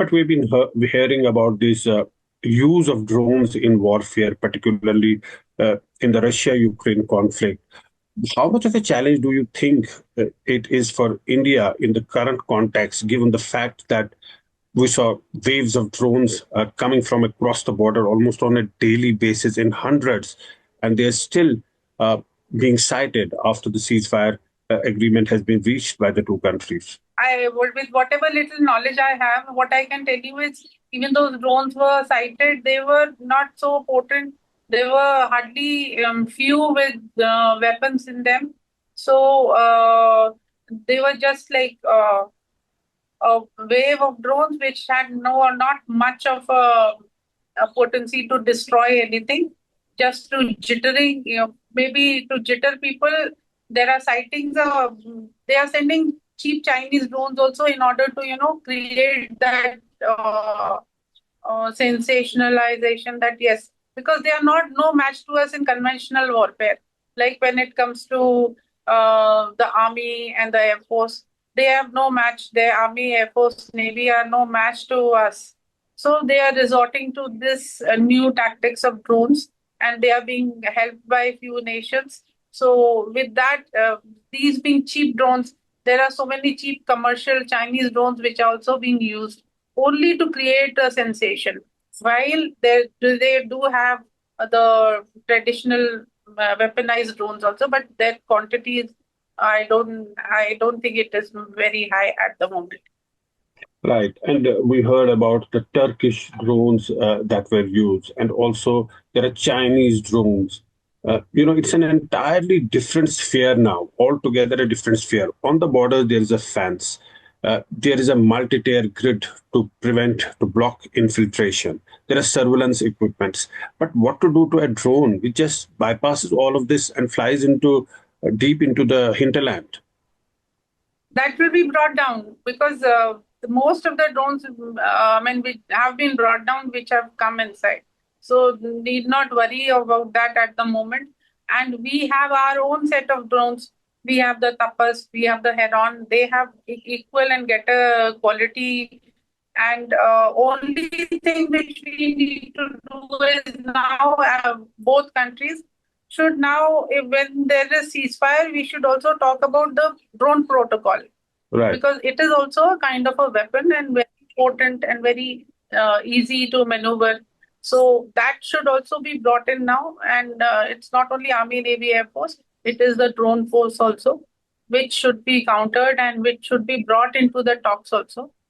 but we've been hearing about this use of drones in warfare, particularly in the Russia-Ukraine conflict. How much of a challenge do you think it is for India in the current context, given the fact that we saw waves of drones coming from across the border almost on a daily basis in hundreds, and they're still uh, being sighted after the ceasefire agreement has been reached by the two countries? With whatever little knowledge I have, what I can tell you is even those drones were sighted, they were not so potent. There were hardly few with weapons in them. So they were just like a wave of drones which had not much of a potency to destroy anything, just to jittering, maybe to jitter people. There are sightings. They are sending cheap Chinese drones also in order to create that sensationalization that yes, because they are not no match to us in conventional warfare. Like when it comes to the army and the air force, they have no match. Their army, air force, navy are no match to us. So they are resorting to this new tactics of drones, and they are being helped by a few nations. So with that, these being cheap drones, there are so many cheap commercial Chinese drones which are also being used only to create a sensation. While they do have the traditional weaponized drones also, but their quantities, I don't think it is very high at the moment. Right. And we heard about the Turkish drones that were used, and also there are Chinese drones. It's an entirely different sphere now, altogether a different sphere. On the border, there is a fence. There is a multi-tier grid to block infiltration. There are surveillance equipments. But what to do to a drone which just bypasses all of this and flies into deep into the hinterland? That will be brought down because most of the drones, which have been brought down, which have come inside. So need not worry about that at the moment. And we have our own set of drones. We have the Tapas, we have the Heron. They have equal and better quality. And only thing which we need to do is now both countries should now, when there is ceasefire, we should also talk about the drone protocol Right. because it is also a kind of a weapon and very potent and very easy to maneuver. So that should also be brought in now. And it's not only Army, Navy, Air Force, it is the drone force also, which should be countered and which should be brought into the talks also.